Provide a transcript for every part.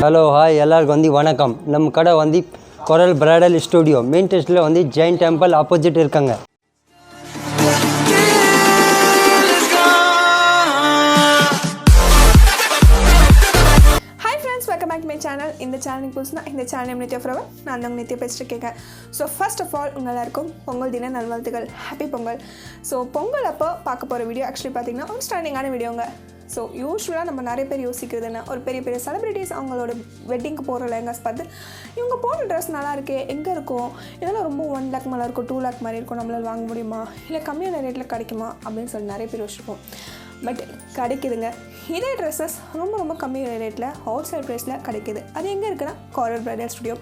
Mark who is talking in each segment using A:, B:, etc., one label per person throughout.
A: Hello hi எல்லாருக்கும் வந்து வணக்கம். நம்ம கடை வந்து கொரல் பிரைடல் ஸ்டுடியோ மெயின் டெஸ்ட்டில் வந்து ஜெயின் டெம்பிள் ஆப்போசிட் இருக்காங்க.
B: Hi friends, welcome back to my channel. இந்த சேனலுக்கு புதுசுனா இந்த சேனல் nithyaforever. நான் தான் நித்யா பேசிட்டுருக்கேன். ஸோ ஃபர்ஸ்ட் ஆஃப் ஆல் உங்கள் எல்லாருக்கும் பொங்கல் தின நல்வாழ்த்துக்கள். ஹாப்பி பொங்கல். ஸோ பொங்கல் அப்போ பார்க்க போகிற வீடியோ ஆக்சுவலி பார்த்தீங்கன்னா ஒரு ஸ்டாண்டிங்கான வீடியோங்க. ஸோ யூஸ்வலாக நம்ம நிறைய பேர் யோசிக்கிறதுன்னா ஒரு பெரிய பெரிய செலிப்ரிட்டிஸ் அவங்களோட வெட்டிங்க்கு போகிற லெஹங்காஸ் பார்த்து இவங்க போடுற ட்ரெஸ் நல்லா இருக்கே, எங்கே இருக்கும், இதெல்லாம் ரொம்ப 1 lakh மேலே இருக்கும், 2 lakh மாதிரி இருக்கும், நம்மளால் வாங்க முடியுமா, இல்லை கம்மியான ரேட்டில் கிடைக்குமா அப்படின்னு சொல்லி நிறைய பேர் யோசிப்போம். பட் கிடைக்குதுங்க. இதே ட்ரெஸ்ஸஸ் ரொம்ப ரொம்ப கம்மியான ரேட்டில் ஹோல்சேல் ப்ரைஸில் கிடைக்குது. அது எங்கே இருக்குன்னா கொரல் பிரைடல் ஸ்டுடியோ.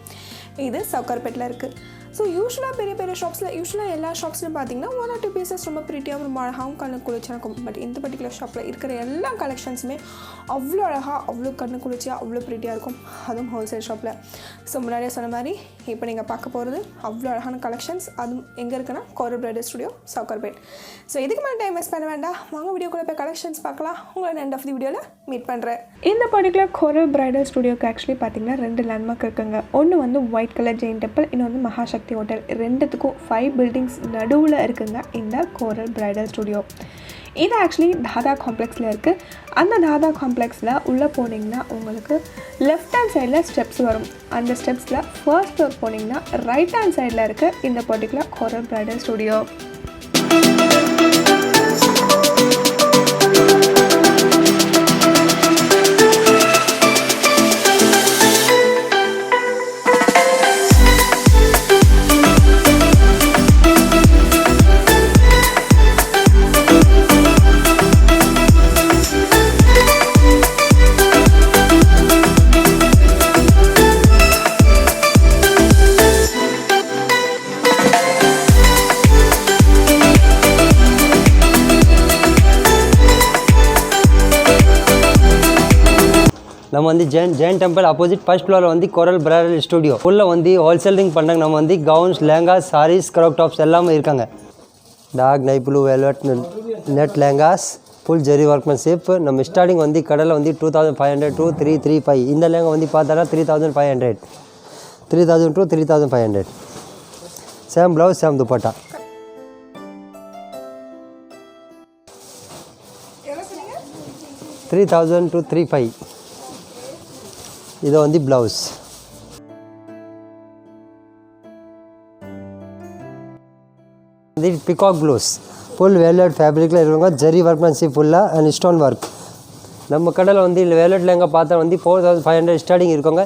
B: இது சவுக்கார்பேட்டில் இருக்குது. ஸோ யூஸ்வலாக பெரிய பெரிய ஷாப்ஸில் எல்லா ஷாப்ஸ்லையும் பார்த்தீங்கன்னா 1 or 2 பீசஸ் ரொம்ப ப்ரிட்டியாக ரொம்ப அழகாகவும் கண்ணு குளிர்ச்சியாக இருக்கும். பட் இந்த பர்டிகுலர் ஷாப்பில் இருக்கிற எல்லா கலெக்ஷன்ஸுமே அவ்வளோ அழகாக, அவ்வளோ கண்ணு குளிர்ச்சியாக, அவ்வளோ ப்ரிட்டியாக இருக்கும். அதுவும் ஹோல்சேல் ஷாப்பில். ஸோ முன்னாடியே சொன்ன மாதிரி இப்போ நீங்கள் பார்க்க போகிறது அவ்வளோ அழகான கலெக்ஷன்ஸ். அதுவும் எங்கே இருக்குன்னா கொரல் பிரைடல் ஸ்டுடியோ சவுக்கார்பேட். ஸோ இதுக்கு மேலே டைம் வேஸ்ட் பண்ண வேண்டாம், வாங்க வீடியோக்குள்ளே போய் கலெக்ஷன்ஸ் பார்க்கலாம். உங்களை எண்ட் ஆஃப் தி வீடியோவில் மீட் பண்ணுறேன். இந்த பர்டிகுலர் கொரல் பிரைடல் ஸ்டுடியோக்கு ஆக்சுவலி பார்த்தீங்கன்னா 2 லேண்ட்மார்க் இருக்குங்க. ஒன்று வந்து ஒயிட் கலர் ஜெயின் டெம்பிள், இன்னொன்று வந்து மகாசக்தி ஹோட்டல். ரெண்டுத்துக்கும் 5 பில்டிங்ஸ் நடுவில் இருக்குங்க இந்த கொரல் பிரைடல் ஸ்டுடியோ. இது ஆக்சுவலி தாதா காம்ப்ளெக்ஸில் இருக்குது. அந்த தாதா காம்ப்ளெக்ஸில் உள்ளே போனீங்கன்னா உங்களுக்கு லெஃப்ட் ஹேண்ட் சைடில் ஸ்டெப்ஸ் வரும். அந்த ஸ்டெப்ஸில் ஃபர்ஸ்ட் ஃப்ளோர் போனீங்கன்னா ரைட் ஹேண்ட் சைடில் இருக்குது இந்த பர்டிகுலர் கொரல் பிரைடல் ஸ்டுடியோ.
A: நம்ம வந்து ஜெயின் டெம்பிள் ஆப்போசிட் ஃபர்ஸ்ட் ஃப்ளோரில் வந்து கொரல் பிரைடல் ஸ்டுடியோ. உள்ளே வந்து ஹோல்சேலிங் பண்ணுறாங்க. நம்ம வந்து gowns, lehengas, saris, crop tops எல்லாமே இருக்காங்க. டார்க் நை blue velvet net lehengas, full zari workmanship. நம்ம ஸ்டார்டிங் வந்து கடையில் வந்து 2500 to 335. இந்த லெஹங்கா வந்து பார்த்தோன்னா 3500, 3000 to 3500. Same blouse, same dupatta. $3000 to 35. இது வந்து ப்ளவுஸ். இது பிகாக் ப்ளவுஸ், ஃபுல் வேலட் ஃபேப்ரிக்கில் இருக்காங்க. ஜெரி ஒர்க்மன்ஷிப் ஃபுல்லாக அண்ட் ஸ்டோன் ஒர்க். நம்ம கடையில் வந்து வேலட் லெஹங்கா பார்த்தா வந்து 4500 ஸ்டார்டிங் இருக்காங்க.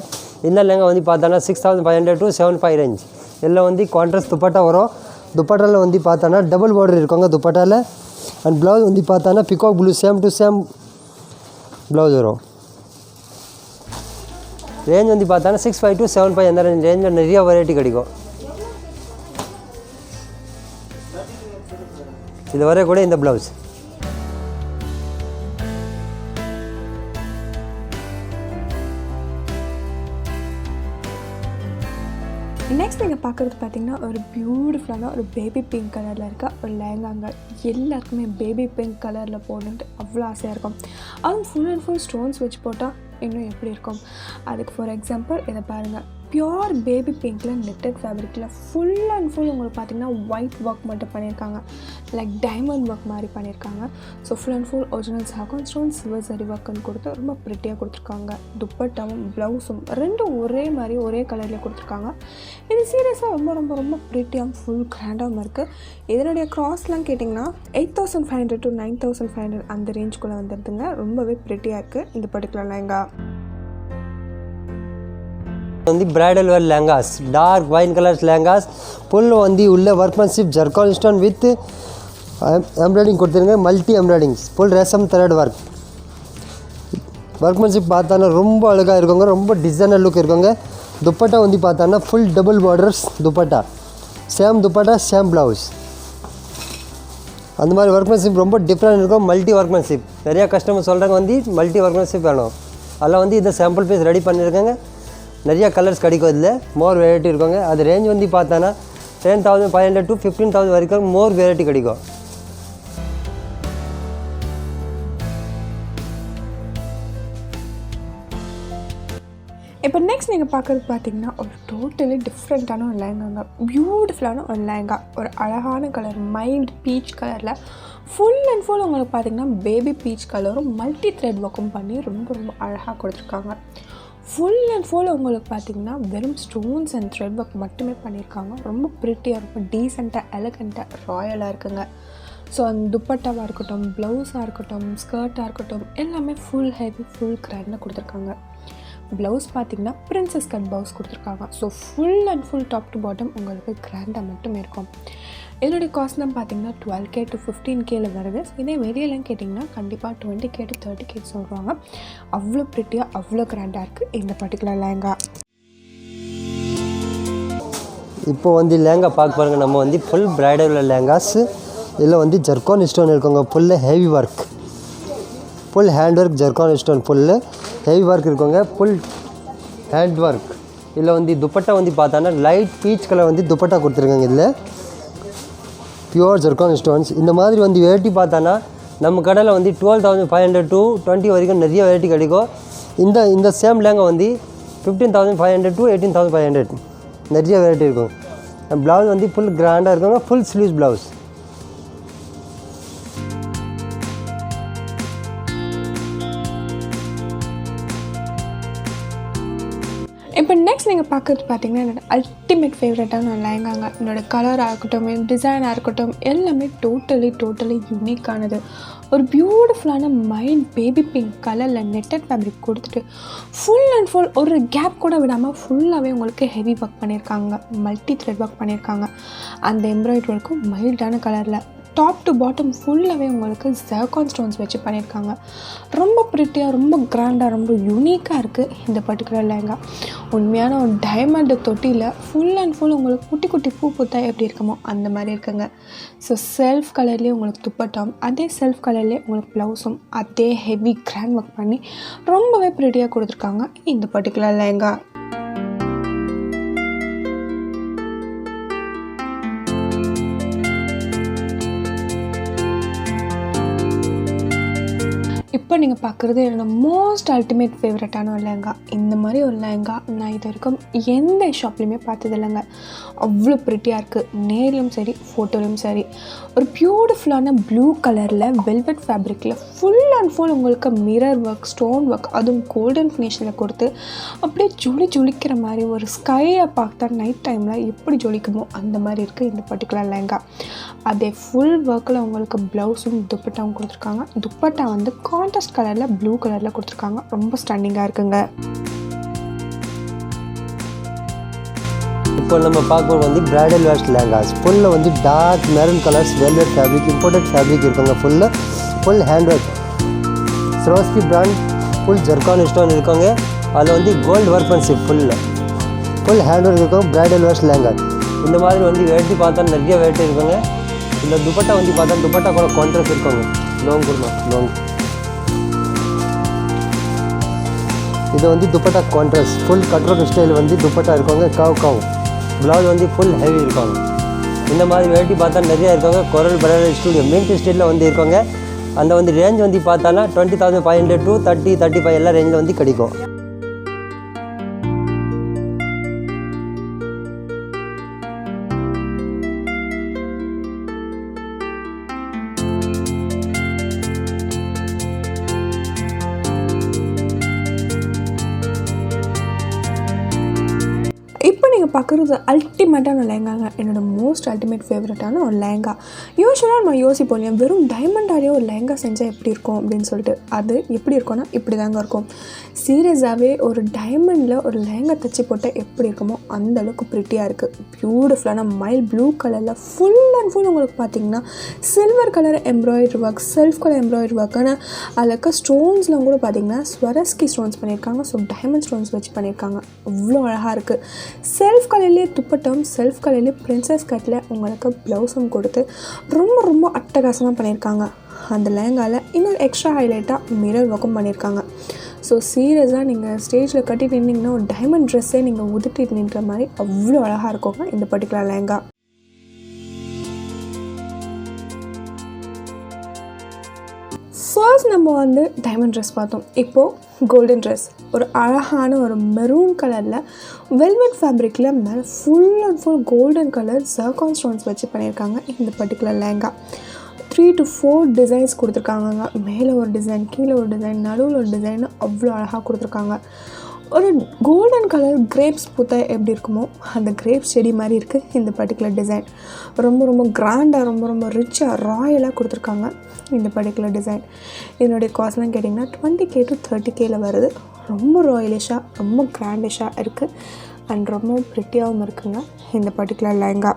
A: இந்த லெஹங்கா வந்து பார்த்தோன்னா 6500 to 75 ரேஞ்ச். எல்லாம் வந்து கான்ட்ராஸ்ட் துப்பட்டா வரும். துப்பட்டாவில் வந்து பார்த்தோன்னா டபுள் பார்டர் இருக்காங்க துப்பட்டாவில். அண்ட் ப்ளவுஸ் வந்து பார்த்தோன்னா peacock blue same to same blouse வரும். ரேஞ்ச் வந்து பார்த்தோன்னா 65 to 75 அந்த ரேஞ்சில் நிறைய வெரைட்டி கிடைக்கும். இது வரை கூட இந்த ப்ளவுஸ்.
B: நெக்ஸ்ட் நீங்கள் பார்க்குறது பார்த்தீங்கன்னா ஒரு பியூட்டிஃபுல்லான ஒரு பேபி பிங்க் கலரில் இருக்க ஒரு லெஹங்காங்க. எல்லாருக்குமே பேபி பிங்க் கலரில் போடணுன்ட்டு அவ்வளோ ஆசையாக இருக்கும். அதுவும் ஃபுல் அண்ட் ஃபுல் ஸ்டோன்ஸ் வச்சு போட்டால் இன்னும் எப்படி இருக்கும். அதுக்கு ஃபார் எக்ஸாம்பிள் இதை பாருங்கள், பியோர் பேபி பிங்க்கில் நெட்டட் ஃபேப்ரிக்கில் ஃபுல் அண்ட் ஃபுல் உங்களுக்கு பார்த்திங்கன்னா ஒயிட் ஒர்க் மட்டும் பண்ணியிருக்காங்க. லைக் டைமண்ட் ஒர்க் மாதிரி பண்ணியிருக்காங்க. So full and full original சாகோன் ஸ்டோன் சில்வர் சரி ஒர்க்குன்னு கொடுத்து ரொம்ப ப்ரிட்டியாக கொடுத்துருக்காங்க. துப்பட்டாவும் ப்ளவுஸும் ரெண்டும் ஒரே மாதிரி ஒரே கலரில் கொடுத்துருக்காங்க. இது சீரியஸாக ரொம்ப ரொம்ப ரொம்ப ப்ரிட்டியாகவும் ஃபுல் கிராண்டாகவும் இருக்குது. இதனுடைய க்ராஸ்லாம் கேட்டிங்கன்னா 8500 to 9500 அந்த ரேஞ்சுக்குள்ளே வந்துடுதுங்க. ரொம்பவே ப்ரிட்டியாக இருக்குது இந்த பர்டிகுலர் லெஹங்கா.
A: வந்து bridal wear lehengas, dark wine colours lehengas. Full வந்து உள்ள workmanship zircon stone with embroidering கொடுத்துருங்க. Multi embroiderings, full resham thread work. Workmanship பார்த்தானா ரொம்ப அழகாக இருக்குங்க, ரொம்ப டிசைனர் லுக் இருக்குங்க. துப்பட்டா வந்து பார்த்தானா full double borders dupatta, same dupatta same blouse. அந்த மாதிரி ஒர்க்மன்ஷிப் ரொம்ப டிஃப்ரெண்ட் இருக்கும். மல்டி ஒர்க்மன்ஷிப் நிறையா கஸ்டமர் சொல்கிறாங்க வந்து மல்டி ஒர்க்மன்ஷிப் வேணும். அதில் வந்து இதை சாம்பிள் பீஸ் ரெடி பண்ணியிருக்காங்க. நிறையா கலர்ஸ் கிடைக்கும். இதில் மோர் வெரைட்டி இருக்காங்க. அது ரேஞ்ச் வந்து பார்த்தோன்னா 10,500 to 15,000 வரைக்கும் மோர் வெரைட்டி கிடைக்கும்.
B: இப்போ நெக்ஸ்ட் நீங்கள் பார்க்குறது பார்த்தீங்கன்னா ஒரு டோட்டலி டிஃப்ரெண்ட்டான ஒரு லேங்காங்க. பியூட்டிஃபுல்லான ஒரு லேங்கா, ஒரு அழகான கலர் மைல்டு பீச் கலரில் ஃபுல் அண்ட் ஃபுல் உங்களுக்கு பார்த்திங்கன்னா பேபி பீச் கலரும் மல்டி த்ரெட் ஒர்க்கும் பண்ணி ரொம்ப ரொம்ப அழகாக கொடுத்துருக்காங்க. ஃபுல் அண்ட் ஃபுல் உங்களுக்கு பார்த்திங்கன்னா வெறும் ஸ்டோன்ஸ் அண்ட் த்ரெட் ஒர்க் மட்டுமே பண்ணியிருக்காங்க. ரொம்ப ப்ரிட்டியாக இருக்கும், டீசெண்டாக எலகண்ட்டாக ராயலாக இருக்குங்க. ஸோ அந்த துப்பட்டாவாக இருக்கட்டும், ப்ளவுஸாக இருக்கட்டும், ஸ்கர்ட்டாக இருக்கட்டும், எல்லாமே ஃபுல் ஹெவி ஃபுல் கிராண்டாக கொடுத்துருக்காங்க. ப்ளவுஸ் பார்த்திங்கன்னா பிரின்சஸ் கட் ப்ளவுஸ் கொடுத்துருக்காங்க. So full and full top to bottom உங்களுக்கு கிராண்டாக மட்டும் இருக்கும். இதனுடைய காஸ்ட் தான் பார்த்திங்கன்னா 12K to 15K வருது. இதே வெளியெல்லாம் கேட்டிங்கன்னா கண்டிப்பாக 20K to 30K சொல்லுவாங்க. அவ்வளோ ப்ரிட்டியாக அவ்வளோ கிராண்டாக இருக்குது இந்த பர்டிகுலர் லேங்கா.
A: இப்போ வந்து லேங்கா பார்க்க பாருங்கள். நம்ம வந்து ஃபுல் பிரைடல் லேங்காஸ் இதில் வந்து ஜர்கான் ஸ்டோன் இருக்குங்க. Full heavy work, full hand work, zircon stone full heavy work இருக்குங்க. Full hand work. இதில் வந்து துப்பட்டா வந்து பார்த்தோன்னா லைட் பீச் கலர் வந்து துப்பட்டா கொடுத்துருக்காங்க. இதில் பியூர் ஜர்கான் ஸ்டோன்ஸ். இந்த மாதிரி வந்து வெரைட்டி பார்த்தோன்னா நம்ம கடையில் வந்து 12,500 to 20 வரைக்கும் நிறைய வெரைட்டி கிடைக்கும். இந்த சேம் லேங்கா வந்து 15,500 to 18,500 நிறைய வெரைட்டி இருக்கும். ப்ளவுஸ் வந்து ஃபுல் கிராண்டாக இருக்குங்க. Full sleeves blouse.
B: இப்போ நெக்ஸ்ட் நீங்கள் பார்க்குறது பார்த்தீங்கன்னா என்னோடய அல்டிமேட் ஃபேவரட்டான ஒரு லேங்காங்க. என்னோடய கலராக இருக்கட்டும், டிசைனாக இருக்கட்டும், எல்லாமே டோட்டலி யூனிக்கானது. ஒரு பியூட்டிஃபுல்லான மைல்ட் பேபி பிங்க் கலரில் நெட்டட் ஃபேப்ரிக் கொடுத்துட்டு ஃபுல் அண்ட் ஃபுல் ஒரு கேப் கூட விடாமல் ஃபுல்லாகவே உங்களுக்கு ஹெவி ஒர்க் பண்ணியிருக்காங்க. மல்டி த்ரெட் ஒர்க் பண்ணியிருக்காங்க. அந்த எம்ப்ராய்டரி ஒர்க்கும் மைல்டான கலரில் டாப் டு பாட்டம் ஃபுல்லாகவே உங்களுக்கு ஜர்கான் ஸ்டோன்ஸ் வச்சு பண்ணியிருக்காங்க. ரொம்ப ப்ரிட்டியாக, ரொம்ப கிராண்டாக, ரொம்ப யூனிக்காக இருக்குது இந்த பர்டிகுலர் லேங்கா. உண்மையான ஒரு டைமண்ட் தொட்டியில் ஃபுல் அண்ட் ஃபுல் உங்களுக்கு குட்டி குட்டி பூ பூத்தா எப்படி இருக்குமோ அந்த மாதிரி இருக்குங்க. ஸோ செல்ஃப் கலர்லேயே உங்களுக்கு துப்பட்டாம், அதே செல்ஃப் கலர்லேயே உங்களுக்கு ப்ளவுஸும் அதே ஹெவி கிராண்ட் ஒர்க் பண்ணி ரொம்பவே ப்ரிட்டியாக கொடுத்துருக்காங்க இந்த பர்டிகுலர் லேங்கா. இப்போ நீங்கள் பார்க்குறது என்னோடய மோஸ்ட் அல்டிமேட் ஃபேவரட்டான ஒரு லேங்கா. இந்த மாதிரி ஒரு லேங்கா நான் இது வரைக்கும் எந்த ஷாப்லேயுமே பார்த்தது இல்லைங்க. அவ்வளோ ப்ரிட்டியாக இருக்குது, நேர்லையும் சரி ஃபோட்டோலையும் சரி. ஒரு பியூட்டிஃபுல்லான ப்ளூ கலரில் வெல்வெட் ஃபேப்ரிக்கில் ஃபுல் அண்ட் ஃபுல் உங்களுக்கு மிரர் ஒர்க், ஸ்டோன் ஒர்க், அதுவும் கோல்டன் ஃபினிஷில் கொடுத்து அப்படியே ஜொலிக்கிற மாதிரி ஒரு ஸ்கையை பார்த்தா நைட் டைமில் எப்படி ஜொலிக்குமோ அந்த மாதிரி இருக்குது இந்த பர்டிகுலர் லேங்கா. அதே ஃபுல் ஒர்க்கில் உங்களுக்கு ப்ளவுஸும் துப்பட்டாவும் கொடுத்துருக்காங்க. துப்பட்டா வந்து கான்ட்ராஸ்ட் கலரில் ப்ளூ கலரில் கொடுத்துருக்காங்க. ரொம்ப ஸ்டன்னிங்காக இருக்குங்க.
A: இப்போ நம்ம பார்க்குறது வந்து பிரைடல் வேர்ஸ் லேங்காஸ். ஃபுல்லில் வந்து dark maroon colours velvet fabric, imported fabric இருக்குங்க. Full hand work, Swarovski brand, full zircon stone இருக்குங்க. அதில் வந்து gold workmanship full hand work இருக்கும். பிரைடல் வேர்ஸ் லேங்கா இந்த மாதிரி வந்து வெரைட்டி பார்த்தா நிறைய வெரைட்டி இருக்குங்க. இந்த துப்பட்டா வந்து பார்த்தா துப்பட்டா கூட கான்ட்ராஸ்ட் இருக்குங்க. லோங் இது வந்து துப்பட்டா கான்ட்ராஸ்ட் ஃபுல் கட்ரோக் ஸ்டைல் வந்து துப்பட்டா இருக்குங்க. கவ் ப்ளவுஸ் வந்து ஃபுல் ஹெவி இருக்காங்க. இந்த மாதிரி வெரைட்டி பார்த்தா நிறையா இருக்காங்க. கொரல் பிரைடல் ஸ்டூடியோ மின்ட் ஸ்டைலில் வந்து இருக்காங்க. அந்த வந்து ரேஞ்ச் வந்து பார்த்தானா 20,500 to 30-35 எல்லா ரேஞ்சில் வந்து கிடைக்கும்.
B: இப்போ நீங்கள் பார்க்குறது அல்டிமேட்டான லேங்காங்க. என்னோடய மோஸ்ட் அல்டிமேட் ஃபேவரட்டான ஒரு லேங்கா. யூஸ்வலாக நம்ம யோசிப்போம் இல்லையா, வெறும் டைமண்டாலேயே ஒரு லேங்கா செஞ்சால் எப்படி இருக்கும் அப்படின்னு சொல்லிட்டு. அது எப்படி இருக்கும்னா இப்படி தாங்க இருக்கும். சீரியஸாகவே ஒரு டைமண்டில் ஒரு லேங்கா தைச்சி போட்டால் எப்படி இருக்குமோ அந்த அளவுக்கு ப்ரிட்டியாக இருக்குது. பியூட்டிஃபுல்லான மைல் ப்ளூ கலரில் ஃபுல் அண்ட் ஃபுல் உங்களுக்கு பார்த்திங்கன்னா silver colour embroidery work, self colour embroidery work. ஆனால் அதுக்கு ஸ்டோன்ஸ்லாம் கூட பார்த்திங்கன்னா ஸ்வரஸ்கி ஸ்டோன்ஸ் பண்ணியிருக்காங்க. ஸோ டைமண்ட் ஸ்டோன்ஸ் வச்சு பண்ணியிருக்காங்க. அவ்வளோ அழகாக இருக்குது. செல்ஃப் கலர்லேயே துப்பட்டம், செல்ஃப் கலர்லேயே பிரின்சஸ் கட்டில் உங்களுக்கு ப்ளவுஸும் கொடுத்து ரொம்ப அட்டகாசமாக பண்ணியிருக்காங்க. அந்த லேங்காவில் இன்னொரு எக்ஸ்ட்ரா ஹைலைட்டாக மிரர் ஒர்க்கும் பண்ணியிருக்காங்க. ஸோ சீரியஸாக நீங்கள் ஸ்டேஜில் கட்டி நின்னிங்கன்னா ஒரு டைமண்ட் ட்ரெஸ்ஸே நீங்கள் உதுட்டிட்டு நின்ற மாதிரி அவ்வளோ அழகாக இருக்குங்க இந்த பர்டிகுலர் லேங்கா. ஃபர்ஸ்ட் நம்ம வந்து டைமண்ட் ட்ரெஸ் பார்த்தோம். இப்போது கோல்டன் ட்ரெஸ். ஒரு அழகான ஒரு மெரூன் கலரில் வெல்வெட் ஃபேப்ரிக்கில் மேலே full and full golden colour zircon stones வச்சு பண்ணியிருக்காங்க. இந்த பர்டிகுலர் லெஹங்கா 3 to 4 டிசைன்ஸ் கொடுத்துருக்காங்க. மேலே ஒரு டிசைன், கீழே ஒரு டிசைன், நடுவில் ஒரு டிசைன், அவ்வளோ அழகாக கொடுத்துருக்காங்க. ஒரு கோல்டன் கலர் கிரேப்ஸ் பூத்தா எப்படி இருக்குமோ அந்த கிரேப்ஸ் செடி மாதிரி இருக்குது இந்த பர்டிகுலர் டிசைன். ரொம்ப ரொம்ப கிராண்டாக, ரொம்ப ரொம்ப ரிச்சாக, ராயலாக கொடுத்துருக்காங்க இந்த பர்டிகுலர் டிசைன். இதனுடைய காஸ்ட்லாம் கேட்டிங்கன்னா 20K to 30K வருது. ரொம்ப ராயலிஷாக, ரொம்ப கிராண்டிஷாக இருக்குது அண்ட் ரொம்ப ப்ரிட்டியாகவும் இருக்குங்க இந்த பர்டிகுலர் லெஹங்கா.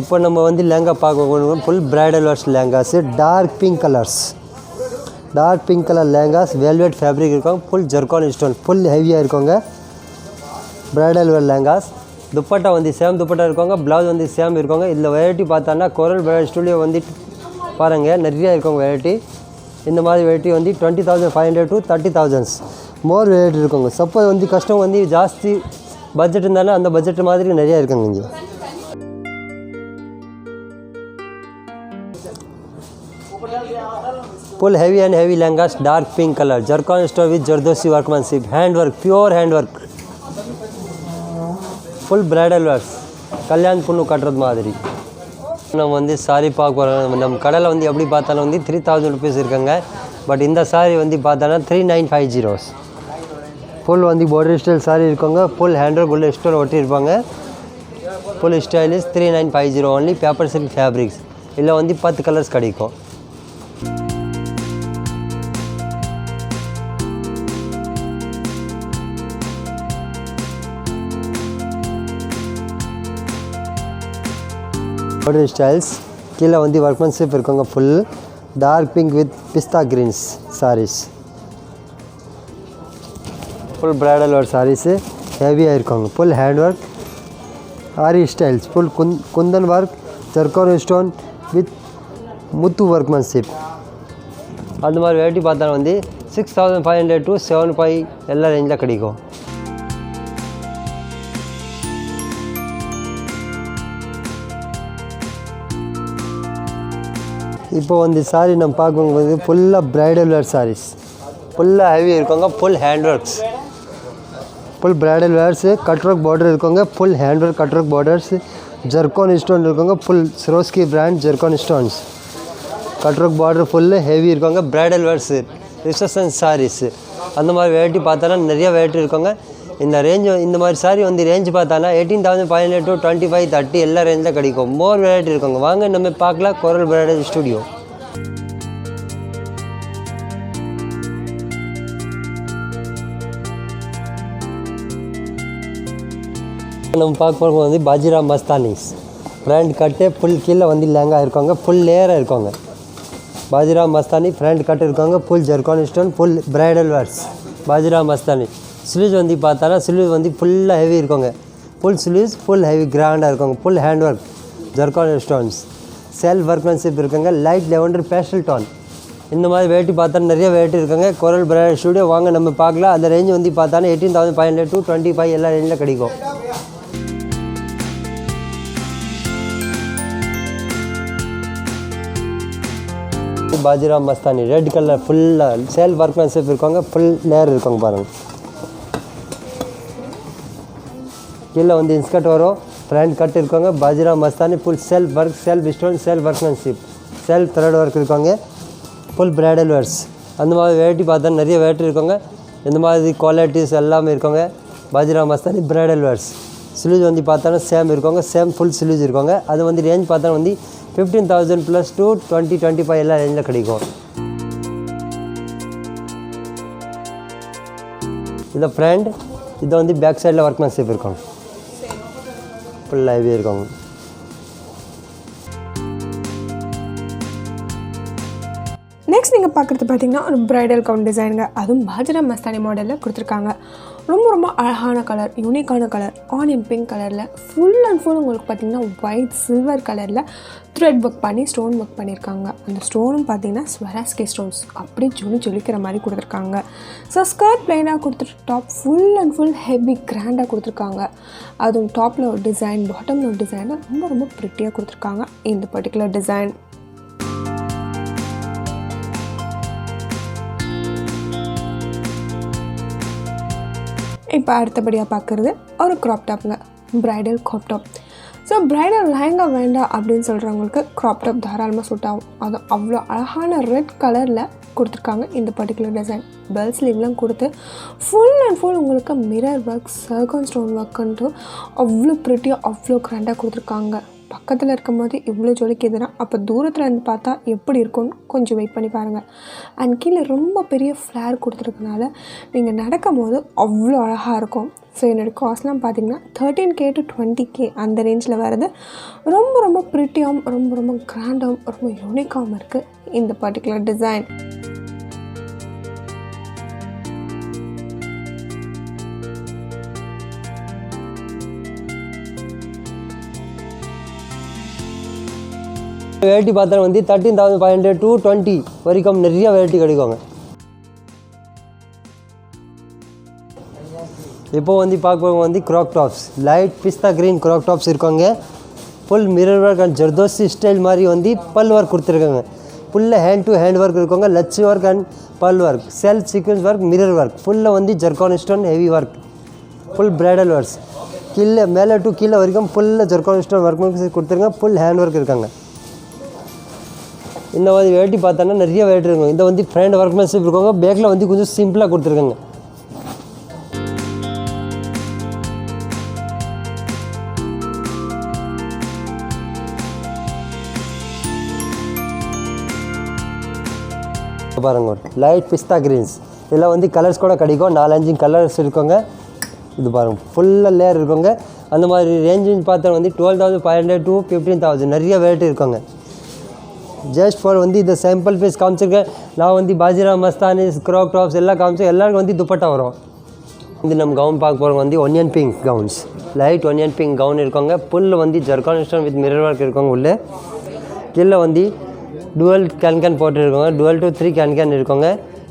A: இப்போ நம்ம வந்து லெஹங்கா பார்க்க full bridal wears lehengas. Dark pink colour lehengas, velvet fabric இருக்கும், ஃபுல் ஜர்கான் ஸ்டோன், ஃபுல் ஹெவியாக இருக்கோங்க பிரைடல் வேர் லெஹங்காஸ். துப்பட்டா வந்து சேம் துப்பட்டா இருக்கோங்க, ப்ளவுஸ் வந்து சேம் இருக்கோங்க. இதில் வெரைட்டி பார்த்தோன்னா கோரல் பிரைடல் ஸ்டுடியோ வந்து பாருங்கள் நிறையா இருக்கோங்க வெரைட்டி. இந்த மாதிரி வெரைட்டி வந்து 20,500 to 30,000 மோர் வெரைட்டி இருக்கோங்க. சப்போஸ் வந்து கஸ்டம் வந்து ஜாஸ்தி பட்ஜெட் இருந்தாலும் அந்த பட்ஜெட் மாதிரி நிறையா இருக்குங்க இங்கே. Full heavy and heavy lehengas, dark pink color, zircon stone with Zardosi workmanship, handwork, pure handwork, full bridal wears, கல்யாண பொண்ணு கட்டுறது மாதிரி. நம்ம வந்து சாரி பார்க்க போகிறோம். நம்ம கடையில் வந்து எப்படி பார்த்தாலும் வந்து 3,000 rupees இருக்குங்க. பட் இந்த சாரி வந்து பார்த்தோன்னா 3,950. ஃபுல் வந்து பார்டர் ஸ்டைல் சாரி இருக்கோங்க, ஃபுல் ஹேண்ட்ஒர்க் உள்ள ஸ்டோன் ஒட்டியிருப்பாங்க. Full stylish 3,950 only paper silk fabrics. இதில் வந்து 10 கலர்ஸ் கிடைக்கும். பார்டர் ஸ்டைல்ஸ் கீழே வந்து ஒர்க்மன்ஷிப் இருக்குங்க. ஃபுல் டார்க் பிங்க் வித் பிஸ்தா greens sarees, full bridal wear sarees ஹெவியாக இருக்குங்க. Full hand work, aari styles, full kundan work, zircon stone with முத்து ஒர்க்மன்ஷிப். அந்த மாதிரி வெரைட்டி பார்த்தா வந்து 6,500 to 7,500 எல்லா ரேஞ்சில் கிடைக்கும். இப்போ வந்து சாரி நம்ம பார்க்கும்போது ஃபுல்லாக பிரைடல் வேர் சாரீஸ், ஃபுல்லாக ஹெவி இருக்கோங்க. Full hand works, full bridal wears, cut work border இருக்கோங்க. Full hand work cut work borders, zircon stone இருக்கோங்க. Full Swarovski brand zircon stones, cut work border full heavy இருக்கோங்க. பிரைடல் வேர்ஸு, ரிசப்ஷன் சாரீஸு அந்த மாதிரி variety பார்த்தானா நிறைய variety இருக்கோங்க. இந்த range இந்த மாதிரி சாரி வந்து ரேஞ்சு பார்த்தானா 18,500 to 25, 30 எல்லா ரேஞ்சில் கிடைக்கும். மோர் வெரைட்டி இருக்கோங்க. வாங்க நம்ம பார்க்கலாம் கோரல் பிரைடல் ஸ்டுடியோ. நம்ம பார்க்க போகிறது வந்து பாஜிரா மஸ்தானிஸ் ஃப்ரண்ட் கட்டு, ஃபுல் கீழே வந்து லெஹங்கா இருக்காங்க, ஃபுல் லேயராக இருக்காங்க. பாஜிரா மஸ்தானி ஃப்ரண்ட் கட்டு இருக்காங்க, full zircon stone, full bridal wears Bajirao Mastani. Sleeves வந்து பார்த்தானா ஸ்லீவ் வந்து ஃபுல்லாக ஹெவி இருக்கோங்க. ஃபுல் ஸ்லீவ்ஸ் ஃபுல் ஹெவி கிராண்டாக இருக்காங்க. Full hand work, zircon stones, self workmanship இருக்காங்க. லைட் லெவண்டர் பேஸ்டல் டோன் இந்த மாதிரி வெரைட்டி பார்த்தா நிறைய வெரைட்டி இருக்காங்க. கோரல் பிரைடல் ஸ்டுடியோ வாங்க நம்ம பார்க்கலாம். அந்த ரேஞ்ச் வந்து பார்த்தானா 18,500 to 25 எல்லா ரேஞ்சில் கிடைக்கும். பாஜிரா மஸ்தானி ரெட் கலர் ஃபுல்லாக செல்ஃப் ஒர்க்மன்ஷிப் இருக்காங்க. ஃபுல் லேயர் இருக்காங்க பாருங்கள். கீழே வந்து இன்ஸ்கர்ட் வரும், ஃப்ரண்ட் கட் இருக்காங்க. Bajirao Mastani full self work, self stone, self workmanship, self thread work இருக்காங்க. ஃபுல் பிரைடல் வேர்ஸ் அந்த மாதிரி வெரைட்டி பார்த்தா நிறைய வெரைட்டி இருக்காங்க. இந்த மாதிரி குவாலிட்டிஸ் எல்லாமே இருக்காங்க. Bajirao Mastani bridal verse. Sleeves வந்து பார்த்தோன்னா சேம் இருக்காங்க, சேம் ஃபுல் ஸ்லீவ்ஸ் இருக்காங்க. அது வந்து ரேஞ்ச் பார்த்தா வந்து 15,000 plus to 20, 25 எல்லா ரேஞ்சில் கிடைக்கும். இதை ஃப்ரண்ட், இதை வந்து பேக் சைடில் ஒர்க்மன்ஷிப் இருக்காங்க. ஃபுல்லாக ஹெவியாக இருக்காங்க.
B: நெக்ஸ்ட் நீங்கள் பார்க்குறது பார்த்தீங்கன்னா ஒரு ப்ரைடல் கவுன் டிசைனுங்க. அதுவும் பாஜரா மஸ்தானி மாடலில் கொடுத்துருக்காங்க. ரொம்ப ரொம்ப அழகான கலர், யூனிக்கான கலர், ஆனியன் பிங்க் கலரில் ஃபுல் அண்ட் ஃபுல் உங்களுக்கு பார்த்திங்கன்னா ஒயிட் சில்வர் கலரில் த்ரெட் ஒர்க் பண்ணி ஸ்டோன் ஒர்க் பண்ணியிருக்காங்க. அந்த ஸ்டோனும் பார்த்திங்கன்னா ஸ்வராஸ்கே ஸ்டோன்ஸ் அப்படியே ஜொலிக்கிற மாதிரி கொடுத்துருக்காங்க. ஸோ ஸ்கர்ட் பிளைனாக கொடுத்துட்டு top full and full heavy கிராண்டாக கொடுத்துருக்காங்க. அதுவும் டாப்பில் ஒரு டிசைன், பாட்டமில் ஒரு டிசைன் ரொம்ப ரொம்ப ப்ரிட்டியாக கொடுத்துருக்காங்க இந்த பர்டிகுலர் டிசைன். இப்போ அடுத்தபடியாக பார்க்குறது ஒரு க்ராப் டாப்புங்க, bridal crop top. So bridal lehenga வேண்டாம் அப்படின்னு சொல்கிறவங்களுக்கு க்ராப் டாப் தாராளமாக சூட் ஆகும். அதுவும் அவ்வளோ அழகான ரெட் கலரில் கொடுத்துருக்காங்க இந்த பர்டிகுலர் டிசைன். பெல் ஸ்லீவ்லாம் கொடுத்து ஃபுல் அண்ட் ஃபுல் உங்களுக்கு மிரர் ஒர்க், சர்கன் ஸ்டோன் ஒர்க்குன்ட்டு அவ்வளோ ப்ரிட்டியாக அவ்வளோ கிராண்டாக கொடுத்துருக்காங்க. பக்கத்தில் இருக்கும் போது இவ்வளோ ஜொலிக்குதுன்னா அப்போ தூரத்தில் இருந்து பார்த்தா எப்படி இருக்கும்னு கொஞ்சம் வெயிட் பண்ணி பாருங்கள். அண்ட் கீழே ரொம்ப பெரிய ஃப்ளேர் கொடுத்துருக்கனால நீங்கள் நடக்கும் போது அவ்வளோ அழகாக இருக்கும். ஸோ என்னோடய காஸ்ட்லாம் பார்த்தீங்கன்னா 13K to 20K அந்த ரேஞ்சில் வருது. ரொம்ப ரொம்ப ப்ரிட்டியாகவும் ரொம்ப ரொம்ப கிராண்டாகவும் ரொம்ப யூனிக்காகவும் இருக்குது இந்த பர்டிகுலர் டிசைன்.
A: வெரைட்டி பார்த்தா வந்து 13,500 to 20 வரைக்கும் நிறைய வெரைட்டி கிடைக்குங்க. இப்போ வந்து பார்க்குறவங்க வந்து க்ராப் டாப்ஸ், லைட் பிஸ்தா க்ரீன் க்ராப் டாப்ஸ் இருக்காங்க. Full mirror work and zardozi style மாதிரி வந்து பல் ஒர்க் கொடுத்துருக்காங்க. ஃபுல்லாக ஹேண்ட் டு ஹேண்ட் ஒர்க் இருக்கவங்க, லட்ச் ஒர்க் அண்ட் பல் work, self sequence work, mirror work, ஃபுல்லாக வந்து zircon stone heavy work, full bridal works. கீழே மேலே டு கீழே வரைக்கும் ஃபுல்லாக ஜர்கான் ஸ்டோன் ஒர்க் கொடுத்துருங்க. ஃபுல் ஹேண்ட் ஒர்க் இருக்காங்க. இந்த மாதிரி வெரைட்டி பார்த்தோன்னா நிறைய வெரைட்டி இருக்கும். இந்த வந்து ஃப்ரண்ட் ஒர்க்மேன்ஷிப் இருக்காங்க. பேக்கில் வந்து கொஞ்சம் சிம்பிளாக கொடுத்துருக்காங்க. பாருங்க, லைட் பிஸ்தா க்ரீன்ஸ் இதெல்லாம் வந்து கலர்ஸ் கூட கிடைக்கும். 4-5 கலர்ஸ் இருக்குங்க. இது பாருங்கள் ஃபுல்லாக லேயர் இருக்குங்க. அந்த மாதிரி ரேஞ்சின்னு பார்த்தா வந்து 12,500 to 15,000 நிறைய வெரைட்டி இருக்குங்க. ஜஸ்ட் ஃபார் வந்து இந்த சாம்பிள் பீஸ் காமிச்சிருக்கேன். நான் வந்து பாஜிரா மஸ்தானி க்ராப் டாப்ஸ் எல்லாம் காமிச்சேன். எல்லாருக்கும் வந்து துப்பட்டா வரும். வந்து நம்ம கவுன் பார்க்க போகிறோம் வந்து onion pink gowns, light onion pink gown இருக்காங்க. ஃபுல் வந்து zircon stone with mirror work இருக்காங்க. உள்ளே கீழே வந்து டுவல் கேன் போட்டுருக்காங்க. 12 to 3 கேன் இருக்காங்க.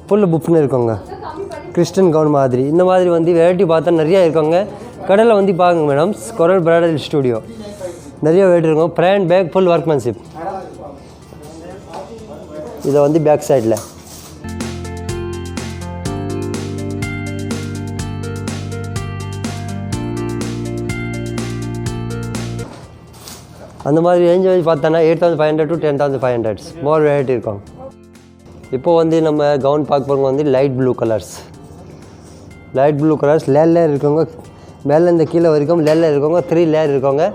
A: ஃபுல் புக்னு இருக்காங்க. கிறிஸ்டன் கவுன் மாதிரி இந்த மாதிரி வந்து வெரைட்டி பார்த்தா நிறையா இருக்காங்க. கடையில் வந்து பாருங்க மேடம், கொரல் பிரைடல் ஸ்டுடியோ நிறைய வெரைட்டி இருக்கும். Front back full workmanship. இதை வந்து பேக் சைடில் அந்த மாதிரி ரேஞ்ச் வச்சு பார்த்தோன்னா 8,500 to 10,500 மோர் வெரைட்டி இருக்கும். இப்போது வந்து நம்ம கவுன் பார்க்க போகிறவங்க வந்து லைட் ப்ளூ கலர்ஸ், லேயர் இருக்கவங்க. மேலே இந்த கீழே வரைக்கும் லேயர் இருக்கவங்க. 3 லேயர் இருக்கவங்க.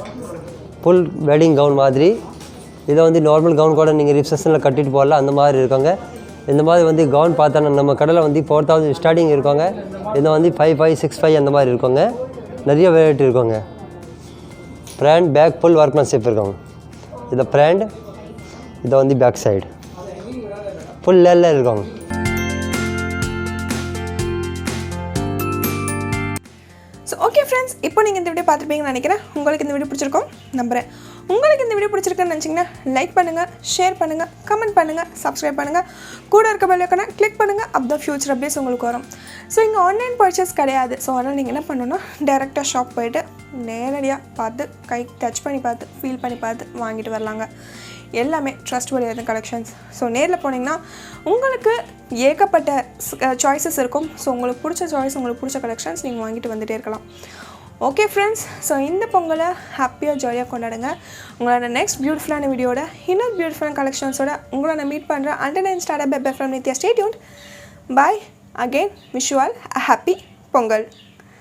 A: ஃபுல் வெட்டிங் கவுன் மாதிரி. இதை வந்து நார்மல் கவுன் கூட நீங்கள் ரிசப்ஷனில் கட்டிட்டு போகலாம். அந்த மாதிரி இருக்காங்க. இந்த மாதிரி வந்து கவுன் பார்த்தோன்னா நம்ம கடையில் வந்து 4,000 ஸ்டார்டிங் இருக்காங்க. இதை வந்து 5,500, 6,500 அந்த மாதிரி இருக்காங்க. நிறைய வெரைட்டி இருக்காங்க. ஃப்ரண்ட் பேக் ஃபுல் ஒர்க்மேன்ஷிப் இருக்காங்க. இதை ஃப்ரண்ட், இதை வந்து பேக் சைடு ஃபுல் லேயர் இருக்காங்க.
B: ஸோ ஓகே ஃப்ரெண்ட்ஸ், இப்போ நீங்கள் இந்த வீடியோ பார்த்துருப்பீங்கன்னு நினைக்கிறேன். உங்களுக்கு இந்த வீடியோ பிடிச்சிருக்கோம் நம்புகிறேன். உங்களுக்கு இந்த வீடியோ பிடிச்சிருக்குன்னு நினச்சிங்கன்னா லைக் பண்ணுங்கள், ஷேர் பண்ணுங்கள், கமெண்ட் பண்ணுங்கள், சப்ஸ்கிரைப் பண்ணுங்கள், கூட இருக்க பெல் ஐகானை கிளிக் பண்ணுங்கள். அப்போ ஃபியூச்சர் அப்டேட்ஸ் உங்களுக்கு வரும். ஸோ இங்கே ஆன்லைன் பர்ச்சேஸ் கிடையாது. ஸோ அதனால் நீங்கள் என்ன பண்ணணும்னா டேரெக்டாக ஷாப் போய்ட்டு நேரடியாக பார்த்து கை டச் பண்ணி பார்த்து ஃபீல் பண்ணி பார்த்து வாங்கிட்டு வரலாங்க. எல்லாமே ட்ரஸ்ட்வர்தியான கலெக்ஷன்ஸ். ஸோ நேரில் போனீங்கன்னா உங்களுக்கு ஏகப்பட்ட சாய்ஸஸ் இருக்கும். ஸோ உங்களுக்கு பிடிச்ச சாய்ஸ், உங்களுக்கு பிடிச்ச கலெக்ஷன்ஸ் நீங்கள் வாங்கிட்டு வந்துகிட்டே இருக்கலாம். ஓகே ஃப்ரெண்ட்ஸ், ஸோ இந்த பொங்கலை ஹாப்பியாக ஜாலியாக கொண்டாடுங்க. உங்களோட நெக்ஸ்ட் பியூட்டிஃபுல்லான வீடியோட இன்னொரு பியூட்டிஃபுல்லான கலெக்ஷன்ஸோட உங்களை நான் மீட் பண்ணுறேன். Under nine start bye from Nithya. Stay tuned. Bye again. Wish you all a happy Pongal.